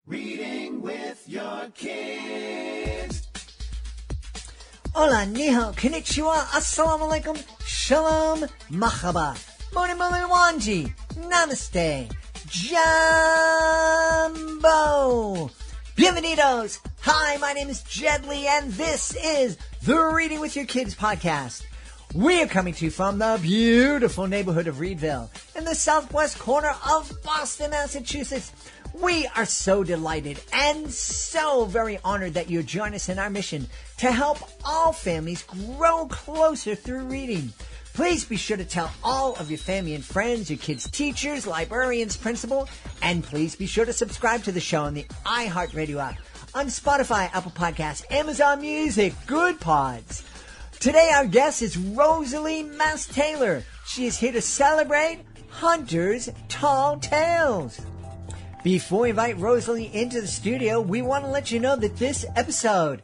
Reading with your kids. Hola, ni hao, konnichiwa, assalamu alaikum, shalom, mahaba, moni moni wanji, namaste, jumbo, bienvenidos. Hi, my name is Jed Lee, and this is the Reading with Your Kids podcast. We are coming to you from the beautiful neighborhood of Reedville in the southwest corner of Boston, Massachusetts. We are so delighted and so very honored that you join us in our mission to help all families grow closer through reading. Please be sure to tell all of your family and friends, your kids' teachers, librarians, principal, and please be sure to subscribe to the show on the iHeartRadio app, on Spotify, Apple Podcasts, Amazon Music, Good Pods. Today our guest is Rosalie Mastaler. She is here to celebrate Hunter's Tall Tales. Before we invite Rosalie into the studio, we want to let you know that this episode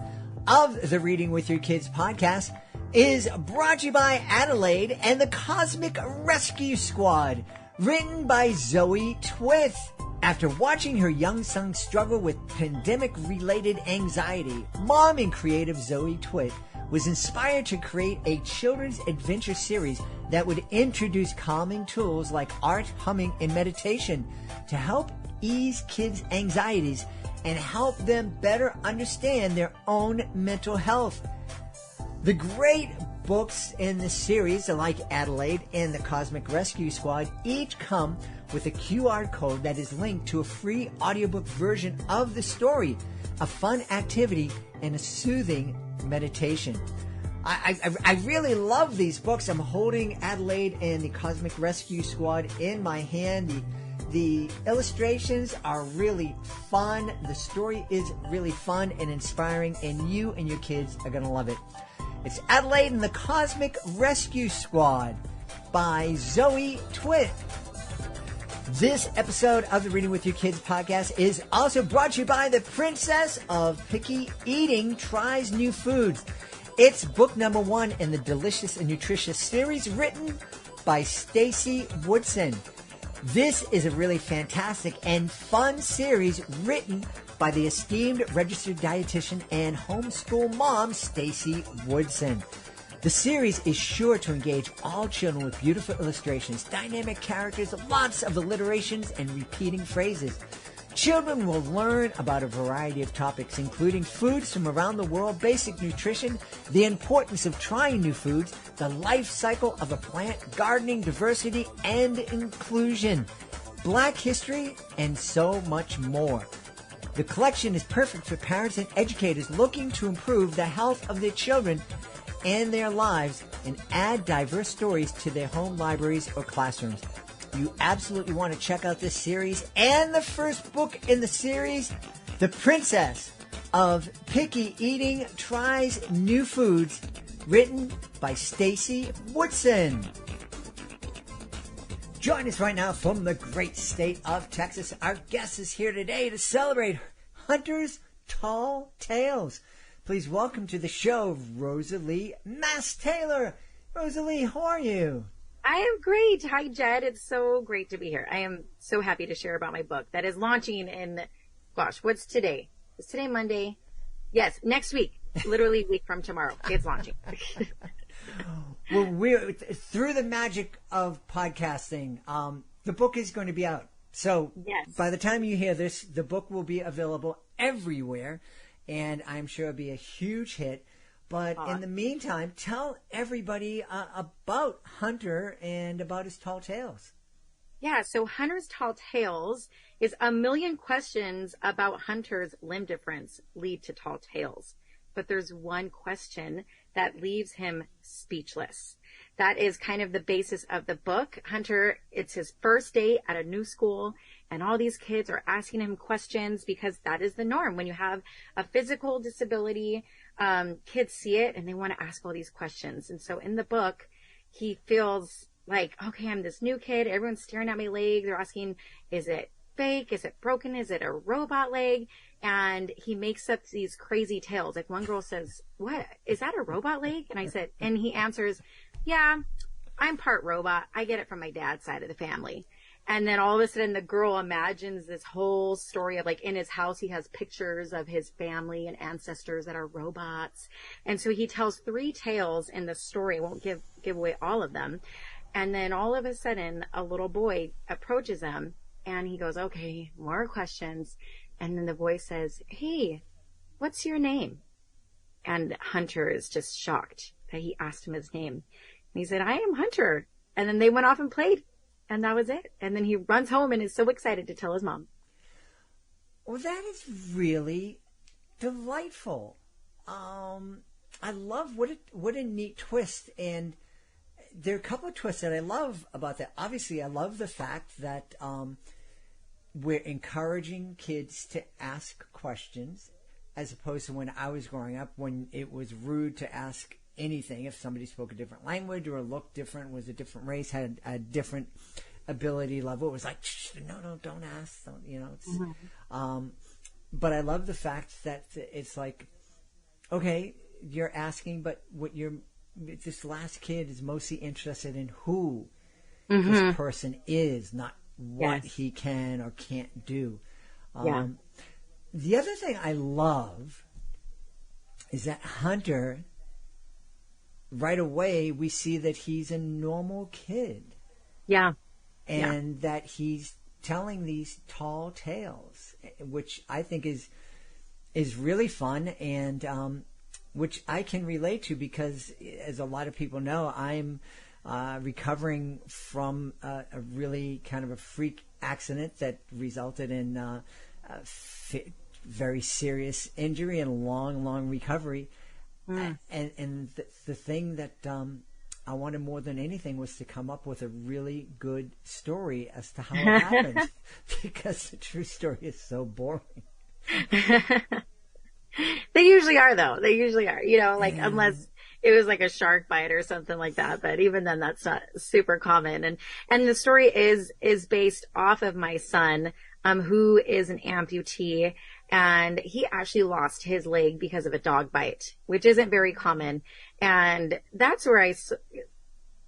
of the Reading with Your Kids podcast is brought to you by Adelaide and the Cosmic Rescue Squad, written by Zoe Twith. After watching her young son struggle with pandemic-related anxiety, mom and creative Zoe Twith was inspired to create a children's adventure series that would introduce calming tools like art, humming, and meditation to help ease kids' anxieties and help them better understand their own mental health. The great books in the series, like Adelaide and the Cosmic Rescue Squad, each come with a QR code that is linked to a free audiobook version of the story, a fun activity, and a soothing meditation. I really love these books. I'm holding Adelaide and the Cosmic Rescue Squad in my hand. The illustrations are really fun. The story is really fun and inspiring, and you and your kids are going to love it. It's Adelaide and the Cosmic Rescue Squad by Zoe Twith. This episode of the Reading with Your Kids podcast is also brought to you by the Princess of Picky Eating Tries New Foods. It's book number 1 in the Delicious and Nutritious series, written by Stacy Woodson. This is a really fantastic and fun series written by the esteemed registered dietitian and homeschool mom, Stacy Woodson. The series is sure to engage all children with beautiful illustrations, dynamic characters, lots of alliterations, and repeating phrases. Children will learn about a variety of topics, including foods from around the world, basic nutrition, the importance of trying new foods, the life cycle of a plant, gardening, diversity, and inclusion, Black history, and so much more. The collection is perfect for parents and educators looking to improve the health of their children and their lives and add diverse stories to their home libraries or classrooms. You absolutely want to check out this series and the first book in the series, The Princess of Picky Eating Tries New Foods, written by Stacy Woodson. Join us right now from the great state of Texas. Our guest is here today to celebrate Hunter's Tall Tales. Please welcome to the show, Rosalie Mastaler. Rosalie, how are you? I am great. Hi, Jed. It's so great to be here. I am so happy to share about my book that is launching in, what's today? Is today Monday? Yes, next week. Literally a week from tomorrow. It's launching. Well, we're through the magic of podcasting. The book is going to be out. So yes. By the time you hear this, the book will be available everywhere, and I'm sure it'll be a huge hit. But in the meantime, tell everybody about Hunter and about his tall tales. Yeah, so Hunter's Tall Tales is a million questions about Hunter's limb difference lead to tall tales. But there's one question that leaves him speechless. That is kind of the basis of the book. Hunter, it's his first day at a new school, and all these kids are asking him questions because that is the norm. When you have a physical disability, kids see it and they want to ask all these questions. And so in the book, he feels like, okay, I'm this new kid. Everyone's staring at my leg. They're asking, is it fake? Is it broken? Is it a robot leg? And he makes up these crazy tales. Like one girl says, what, is that a robot leg? And he answers, yeah, I'm part robot. I get it from my dad's side of the family. And then all of a sudden the girl imagines this whole story of like in his house, he has pictures of his family and ancestors that are robots. And so he tells 3 tales in the story. I won't give away all of them. And then all of a sudden a little boy approaches him and he goes, okay, more questions. And then the voice says, hey, what's your name? And Hunter is just shocked that he asked him his name. And he said, I am Hunter. And then they went off and played. And that was it. And then he runs home and is so excited to tell his mom. Well, that is really delightful. I love what a neat twist. And there are a couple of twists that I love about that. Obviously, I love the fact that we're encouraging kids to ask questions, as opposed to when I was growing up, when it was rude to ask anything. If somebody spoke a different language or looked different, was a different race, had a different ability level, it was like, no, don't ask. Don't, it's, but I love the fact that it's like, okay, you're asking, but this last kid is mostly interested in who this person is, not what he can or can't do. The other thing I love is that Hunter, right away, we see that he's a normal kid. Yeah. And that he's telling these tall tales, which I think is really fun, and which I can relate to because, as a lot of people know, I'm recovering from a really kind of a freak accident that resulted in very serious injury and long recovery. And the thing that I wanted more than anything was to come up with a really good story as to how it happened, because the true story is so boring. They usually are, though. They usually are, unless it was like a shark bite or something like that. But even then, that's not super common. And the story is based off of my son, who is an amputee. And he actually lost his leg because of a dog bite, which isn't very common. And that's where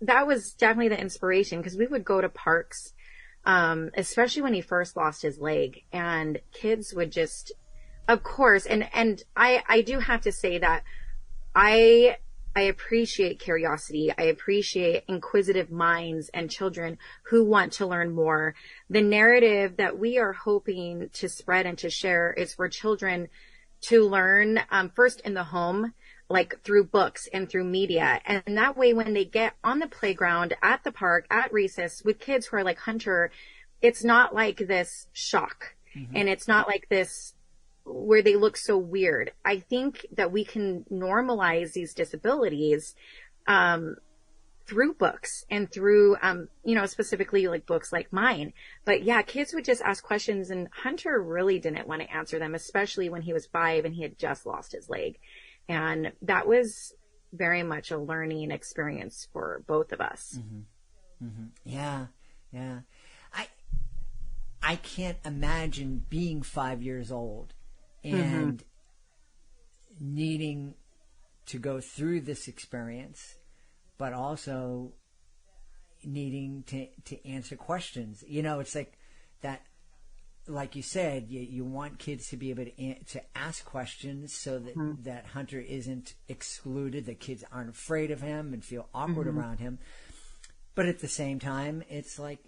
that was definitely the inspiration, because we would go to parks, especially when he first lost his leg, and kids would just, of course, and I do have to say that I appreciate curiosity. I appreciate inquisitive minds and children who want to learn more. The narrative that we are hoping to spread and to share is for children to learn first in the home, like through books and through media. And that way, when they get on the playground, at the park, at recess with kids who are like Hunter, it's not like this shock. And it's not like this where they look so weird. I think that we can normalize these disabilities through books and through, specifically like books like mine. But yeah, kids would just ask questions, and Hunter really didn't want to answer them, especially when he was 5 and he had just lost his leg. And that was very much a learning experience for both of us. Yeah. I can't imagine being 5 years old and needing to go through this experience, but also needing to answer questions. It's like that, like you said, you want kids to be able to ask questions so that Hunter isn't excluded, that kids aren't afraid of him and feel awkward around him. But at the same time, it's like,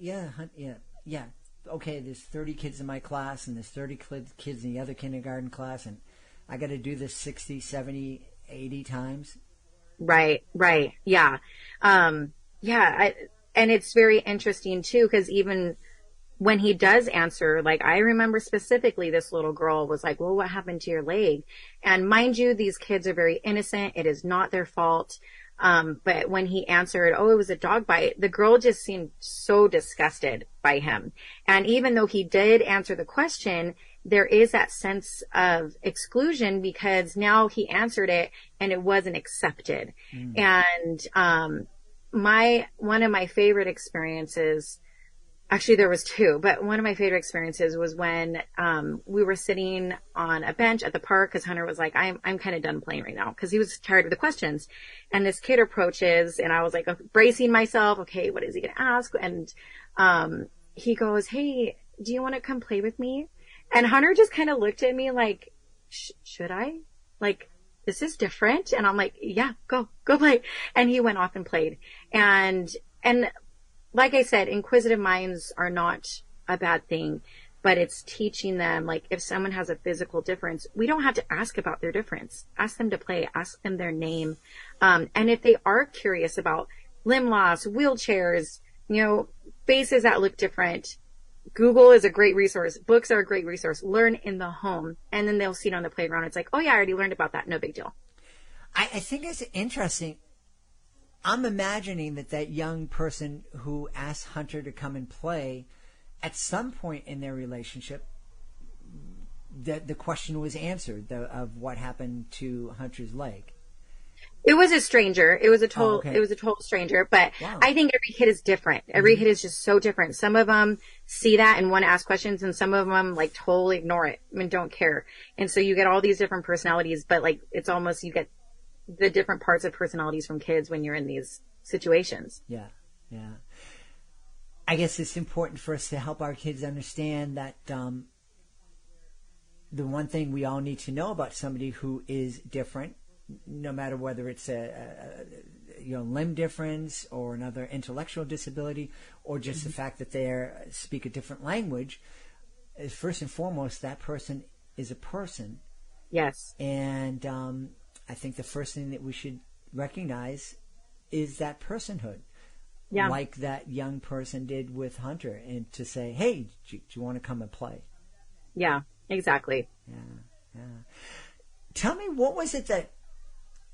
okay, there's 30 kids in my class, and there's 30 kids in the other kindergarten class, and I got to do this 60, 70, 80 times. Right. Yeah. And it's very interesting too, because even when he does answer, like I remember specifically this little girl was like, well, what happened to your leg? And mind you, these kids are very innocent. It is not their fault. But when he answered, oh, it was a dog bite, the girl just seemed so disgusted by him. And even though he did answer the question, there is that sense of exclusion, because now he answered it and it wasn't accepted. And one of my favorite experiences, actually there was 2, but one of my favorite experiences was when we were sitting on a bench at the park, because Hunter was like, I'm kind of done playing right now, because he was tired of the questions. And this kid approaches, and I was like bracing myself, okay, what is he going to ask? And he goes, "Hey, do you want to come play with me?" And Hunter just kind of looked at me like, should I? Like, this is different. And I'm like, yeah, go play. And he went off and played. And like I said, inquisitive minds are not a bad thing, but it's teaching them, like, if someone has a physical difference, we don't have to ask about their difference. Ask them to play, ask them their name. And if they are curious about limb loss, wheelchairs, faces that look different, Google is a great resource. Books are a great resource. Learn in the home. And then they'll see it on the playground. It's like, oh yeah, I already learned about that. No big deal. I think it's interesting. I'm imagining that young person who asked Hunter to come and play, at some point in their relationship, the question was answered of what happened to Hunter's leg. It was a stranger. It was a total, okay. It was a total stranger, but Wow. I think every kid is different. Every kid is just so different. Some of them see that and want to ask questions, and some of them like totally ignore it and don't care. And so you get all these different personalities, but like, it's almost, you get the different parts of personalities from kids when you're in these situations. Yeah. I guess it's important for us to help our kids understand that the one thing we all need to know about somebody who is different, no matter whether it's a limb difference or another intellectual disability, or just the fact that they speak a different language, is first and foremost, that person is a person. Yes. And I think the first thing that we should recognize is that personhood. Yeah. Like that young person did with Hunter, and to say, hey, do you want to come and play? Yeah, exactly. Yeah. Tell me, what was it that,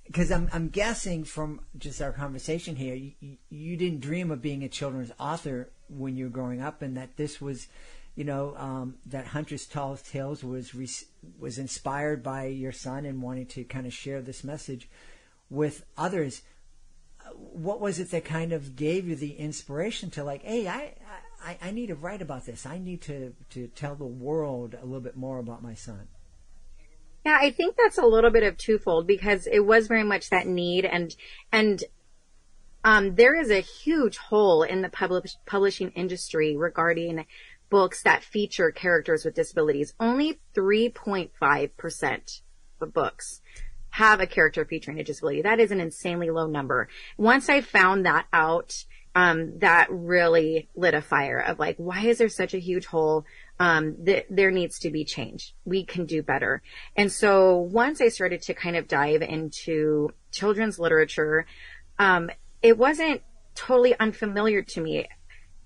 because I'm guessing from just our conversation here, you didn't dream of being a children's author when you were growing up, and that this was, that Hunter's Tall Tales was inspired by your son and wanting to kind of share this message with others. What was it that kind of gave you the inspiration to, like, hey, I need to write about this. I need to tell the world a little bit more about my son. Yeah, I think that's a little bit of twofold, because it was very much that need, and there is a huge hole in the publishing industry regarding books that feature characters with disabilities. Only 3.5% of books have a character featuring a disability. That is an insanely low number. Once I found that out, that really lit a fire of like, why is there such a huge hole? There needs to be change. We can do better. And so once I started to kind of dive into children's literature, it wasn't totally unfamiliar to me.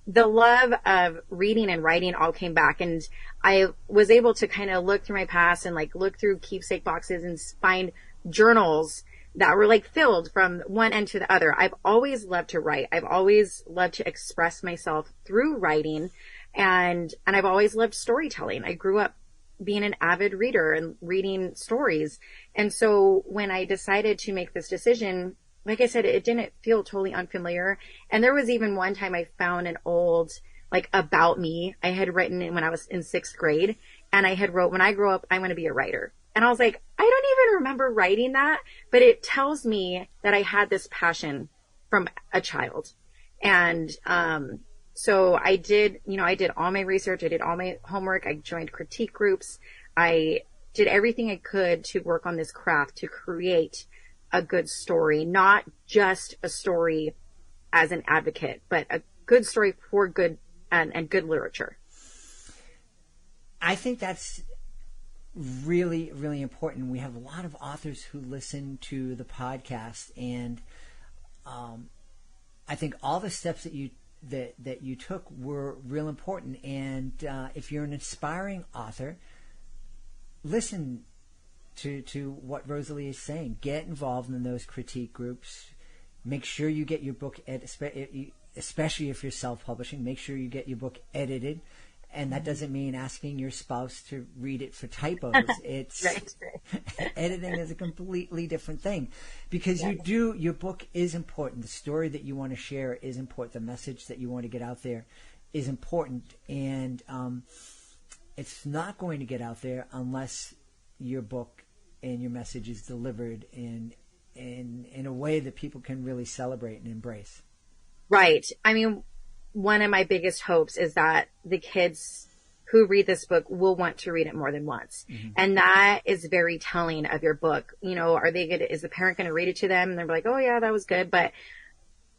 The love of reading and writing all came back, and I was able to kind of look through my past and like look through keepsake boxes and find journals that were like filled from one end to the other. I've always loved to write. I've always loved to express myself through writing, and I've always loved storytelling. I grew up being an avid reader and reading stories. And so when I decided to make this decision, like I said, it didn't feel totally unfamiliar. And there was even one time I found an old, like, about me I had written when I was in 6th grade. And I had wrote, when I grow up, I want to be a writer. And I was like, I don't even remember writing that, but it tells me that I had this passion from a child. And, so I did all my research. I did all my homework. I joined critique groups. I did everything I could to work on this craft to create a good story, not just a story as an advocate, but a good story for good and good literature. I think that's really, really important. We have a lot of authors who listen to the podcast, and I think all the steps that you took were real important. And if you're an aspiring author, listen to what Rosalie is saying. Get involved in those critique groups. Make sure you get your book especially if you're self-publishing. Make sure you get your book edited. And that doesn't mean asking your spouse to read it for typos. It's right. Editing is a completely different thing, because your book is important. The story that you want to share is important. The message that you want to get out there is important. And it's not going to get out there unless your book and your message is delivered in a way that people can really celebrate and embrace. Right. I mean, one of my biggest hopes is that the kids who read this book will want to read it more than once. Mm-hmm. And that is very telling of your book. You know, is the parent going to read it to them? And they're like, oh yeah, that was good. But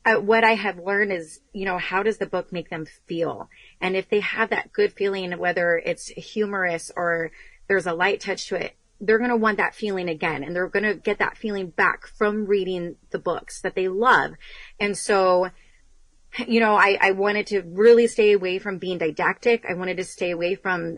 what I have learned is, you know, how does the book make them feel? And if they have that good feeling, whether it's humorous or there's a light touch to it, they're going to want that feeling again. And they're going to get that feeling back from reading the books that they love. And so, you know, I wanted to really stay away from being didactic. I wanted to stay away from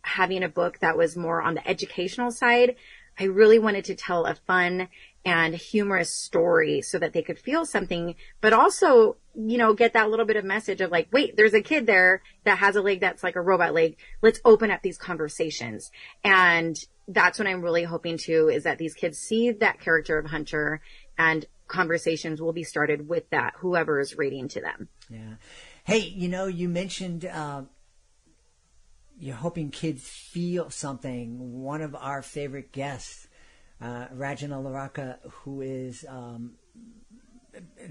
having a book that was more on the educational side. I really wanted to tell a fun and humorous story so that they could feel something, but also, you know, get that little bit of message of like, wait, there's a kid there that has a leg that's like a robot leg. Let's open up these conversations. And that's what I'm really hoping to, is that these kids see that character of Hunter, and conversations will be started with that, whoever is reading to them. Yeah. Hey, you know, you mentioned you're hoping kids feel something. One of our favorite guests, Rajana Laraka, who is an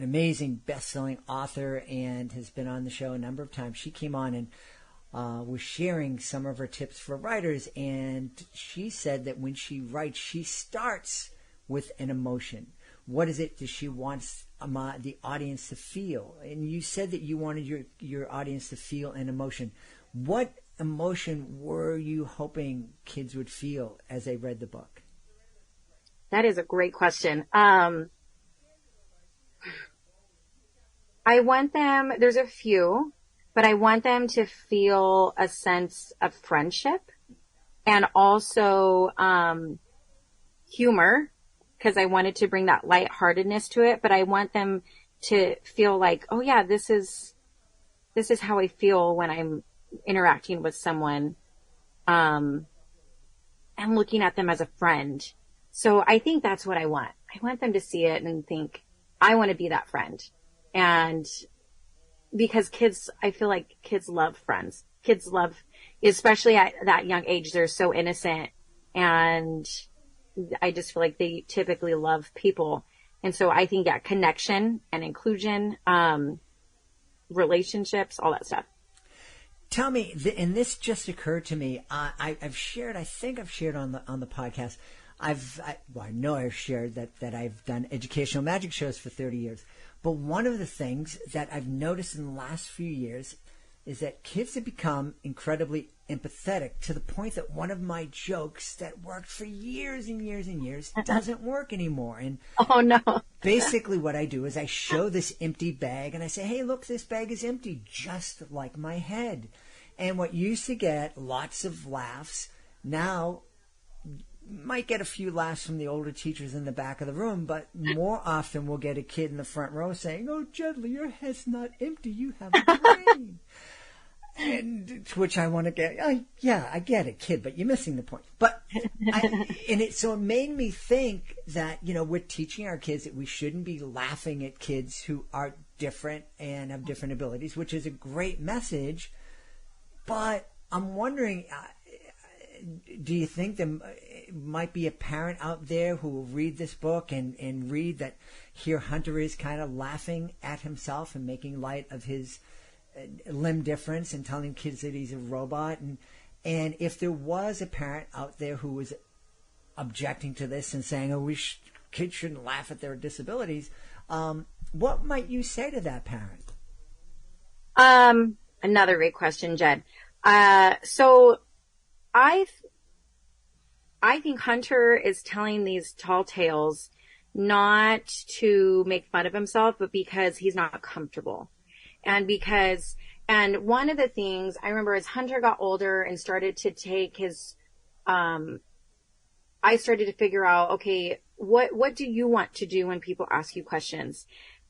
amazing best-selling author and has been on the show a number of times. She came on and was sharing some of her tips for writers, and she said that when she writes, she starts with an emotion. What is it that she wants the audience to feel? And you said that you wanted your audience to feel an emotion. What emotion were you hoping kids would feel as they read the book? That is a great question. I want them, there's a few, but I want them to feel a sense of friendship and also humor, because I wanted to bring that lightheartedness to it, but I want them to feel like, oh yeah, this is how I feel when I'm interacting with someone, and looking at them as a friend. So I think that's what I want. I want them to see it and think, I want to be that friend. And because I feel like kids love friends. Kids love, especially at that young age, they're so innocent, and I just feel like they typically love people. And so I think that connection and inclusion, relationships, all that stuff. Tell me, and this just occurred to me. I think I've shared on the podcast. I know I've shared that I've done educational magic shows for 30 years. But one of the things that I've noticed in the last few years is that kids have become incredibly empathetic, to the point that one of my jokes that worked for years and years and years doesn't work anymore. And oh no. Basically what I do is I show this empty bag and I say, hey, look, this bag is empty, just like my head. And what used to get lots of laughs now might get a few laughs from the older teachers in the back of the room, but more often we'll get a kid in the front row saying, oh, Jedley, your head's not empty, you have a brain. And to which I want to get, yeah, I get it, kid, but you're missing the point. But so it made me think that, you know, we're teaching our kids that we shouldn't be laughing at kids who are different and have different abilities, which is a great message. But I'm wondering, do you think there might be a parent out there who will read this book and read that here Hunter is kind of laughing at himself and making light of his limb difference and telling kids that he's a robot? And if there was a parent out there who was objecting to this and saying, oh, kids shouldn't laugh at their disabilities, what might you say to that parent? Another great question, Jed. So I think Hunter is telling these tall tales not to make fun of himself, but because he's not comfortable. And one of the things I remember as Hunter got older and started to take his, I started to figure out, okay, what do you want to do when people ask you questions?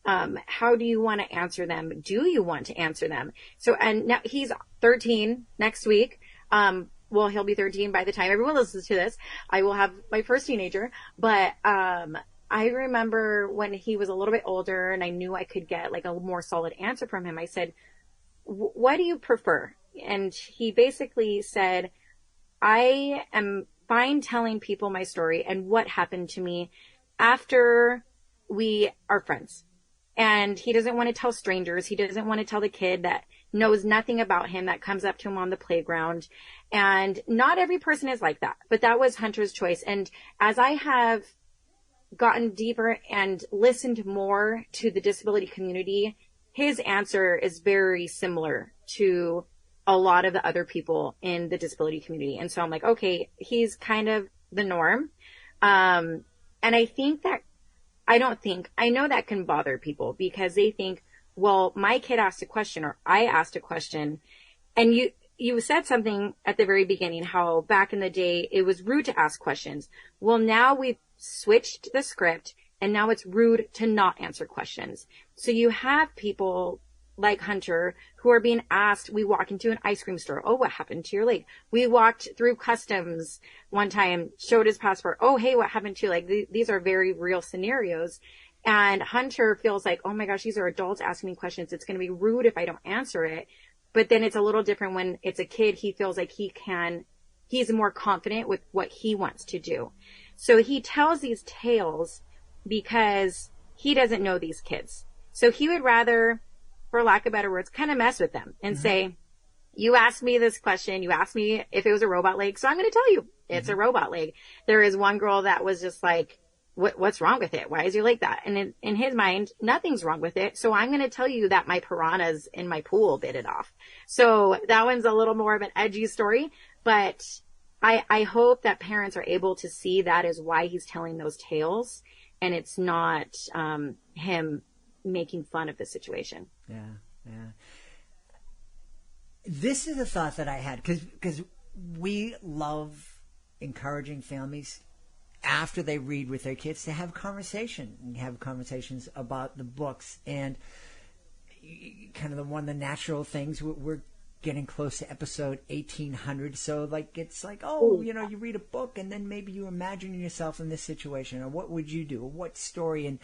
How do you want to answer them? Do you want to answer them? So, and now he's 13 next week. Well, he'll be 13 by the time everyone listens to this. I will have my first teenager. But I remember when he was a little bit older and I knew I could get like a more solid answer from him. I said, what do you prefer? And he basically said, I am fine telling people my story and what happened to me after we are friends. And he doesn't want to tell strangers. He doesn't want to tell the kid that knows nothing about him that comes up to him on the playground. And not every person is like that, but that was Hunter's choice. And as I have gotten deeper and listened more to the disability community, his answer is very similar to a lot of the other people in the disability community. And so I'm like, okay, he's kind of the norm. And I know that can bother people because they think, well, my kid asked a question or I asked a question. And you said something at the very beginning, how back in the day it was rude to ask questions. Well, now we've switched the script and now it's rude to not answer questions. So you have people like Hunter who are being asked, we walk into an ice cream store. Oh, what happened to your leg? We walked through customs one time, showed his passport. Oh, hey, what happened to you? Like these are very real scenarios. And Hunter feels like, oh my gosh, these are adults asking me questions. It's going to be rude if I don't answer it. But then it's a little different when it's a kid. He feels like he's more confident with what he wants to do. So he tells these tales because he doesn't know these kids. So he would rather, for lack of better words, kind of mess with them and say, you asked me this question. You asked me if it was a robot leg. So I'm going to tell you it's a robot leg. There is one girl that was just like, what's wrong with it? Why is you like that? And in his mind, nothing's wrong with it. So I'm going to tell you that my piranhas in my pool bit it off. So that one's a little more of an edgy story, but I hope that parents are able to see that as why he's telling those tales and it's not, him making fun of the situation. Yeah. This is a thought that I had because we love encouraging families after they read with their kids to have conversations about the books and kind of the natural things. We're getting close to episode 1800, so it's like, you read a book and then maybe you imagine yourself in this situation, or what would you do, or what story. And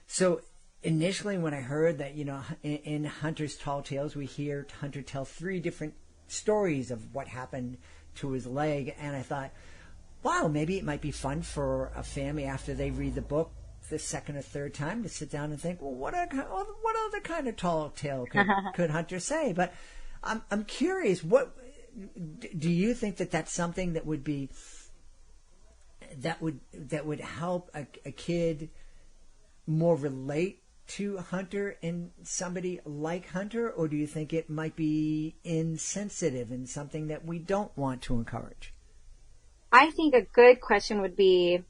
so initially when I heard that, in Hunter's Tall Tales, we hear Hunter tell 3 different stories of what happened to his leg, and I thought, wow, maybe it might be fun for a family after they read the book the second or third time to sit down and think, well, what other kind of tall tale could Hunter say? But I'm curious, what do you think that's something that would be that would help a kid more relate to Hunter and somebody like Hunter, or do you think it might be insensitive and something that we don't want to encourage? I think a good question would be,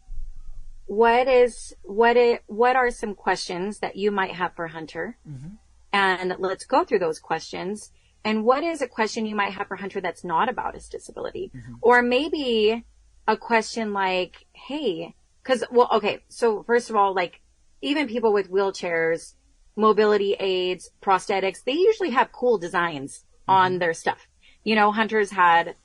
what are some questions that you might have for Hunter? Mm-hmm. And let's go through those questions. And what is a question you might have for Hunter that's not about his disability? Mm-hmm. Or maybe a question like, hey, so first of all, even people with wheelchairs, mobility aids, prosthetics, they usually have cool designs on their stuff. Hunter's had,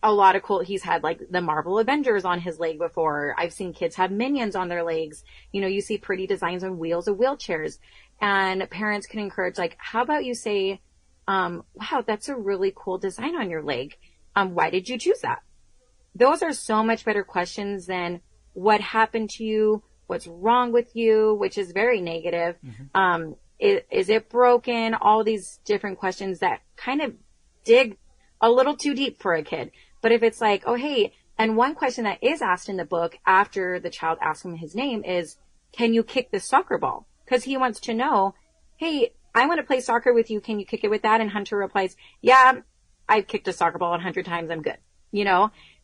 a lot of cool, he's had the Marvel Avengers on his leg before. I've seen kids have minions on their legs. You see pretty designs on wheels of wheelchairs, and parents can encourage, how about you say, wow, that's a really cool design on your leg. Why did you choose that? Those are so much better questions than what happened to you, what's wrong with you, which is very negative. Mm-hmm. Is it broken? All these different questions that kind of dig a little too deep for a kid. But if it's like, oh, hey, and one question that is asked in the book after the child asks him his name is, can you kick this soccer ball? Because he wants to know, hey, I want to play soccer with you. Can you kick it with that? And Hunter replies, yeah, I've kicked a soccer ball 100 times. I'm good.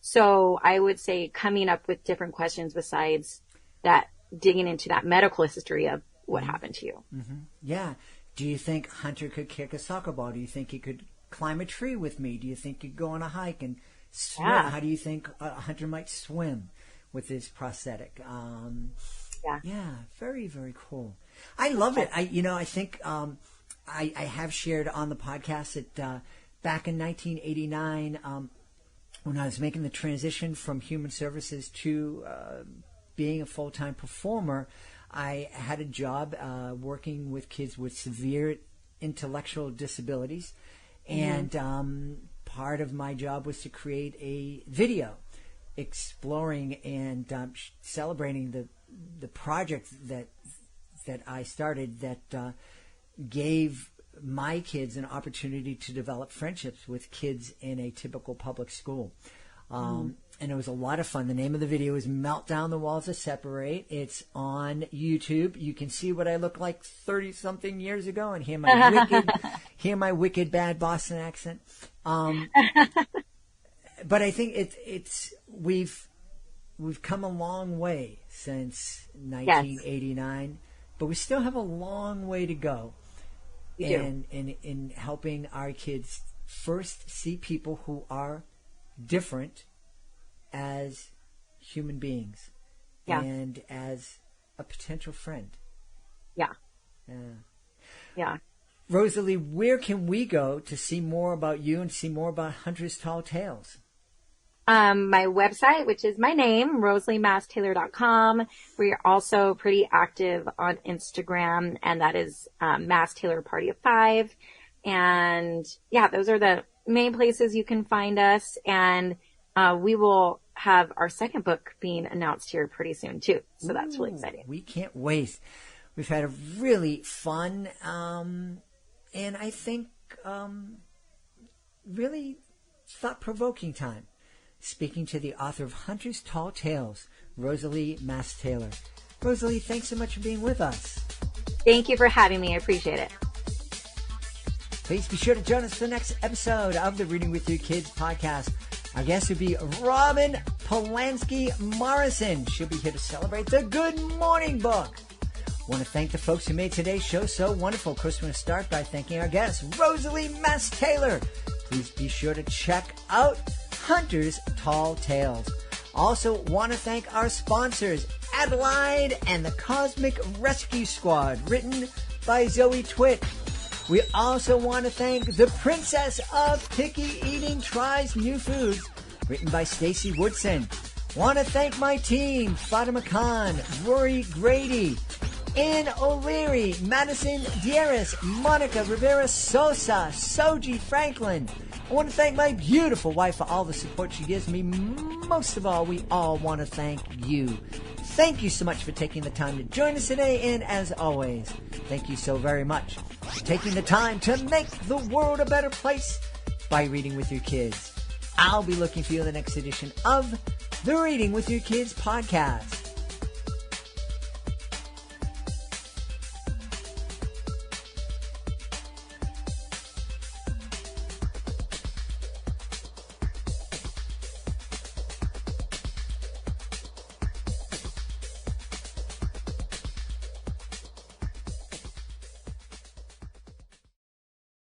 So I would say coming up with different questions besides that, digging into that medical history of what happened to you. Mm-hmm. Yeah. Do you think Hunter could kick a soccer ball? Do you think he could climb a tree with me? Do you think he'd go on a hike and swim? Yeah. How do you think Hunter might swim with his prosthetic? Yeah, very, very cool. I love it. I think I have shared on the podcast that back in 1989, when I was making the transition from human services to being a full-time performer, I had a job working with kids with severe intellectual disabilities. And part of my job was to create a video exploring and celebrating the project that that I started that gave my kids an opportunity to develop friendships with kids in a typical public school. And it was a lot of fun. The name of the video is Melt Down the Walls That Separate. It's on YouTube. You can see what I look like 30-something years ago and hear my wicked bad Boston accent. But I think we've come a long way since 1989, but we still have a long way to go in helping our kids first see people who are different as human beings and as a potential friend. Yeah. Rosalie, where can we go to see more about you and see more about Hunter's Tall Tales? My website, which is my name, RosalieMastaler.com. We're also pretty active on Instagram, and that is Mastaler Party of 5. And those are the main places you can find us. And we will have our second book being announced here pretty soon too. So that's really exciting. We can't wait. We've had a really fun, and I think, really thought-provoking time speaking to the author of Hunter's Tall Tales, Rosalie Mastaler. Rosalie, thanks so much for being with us. Thank you for having me. I appreciate it. Please be sure to join us for the next episode of the Reading with Your Kids podcast. Our guest will be Robin Polanski Morrison. She'll be here to celebrate the Good Morning Book. I want to thank the folks who made today's show so wonderful. Of course, we're going to start by thanking our guest, Rosalie Mastaler. Please be sure to check out Hunter's Tall Tales. Also want to thank our sponsors, Adelaide and the Cosmic Rescue Squad, written by Zoe Twitt. We also want to thank The Princess of Picky Eating Tries New Foods, written by Stacey Woodson. Want to thank my team, Fatima Khan, Rory Grady, Ann O'Leary, Madison Dieris, Monica Rivera Sosa, Soji Franklin. I want to thank my beautiful wife for all the support she gives me. Most of all, we all want to thank you. Thank you so much for taking the time to join us today, and as always, thank you so very much for taking the time to make the world a better place by reading with your kids. I'll be looking for you in the next edition of the Reading with Your Kids podcast.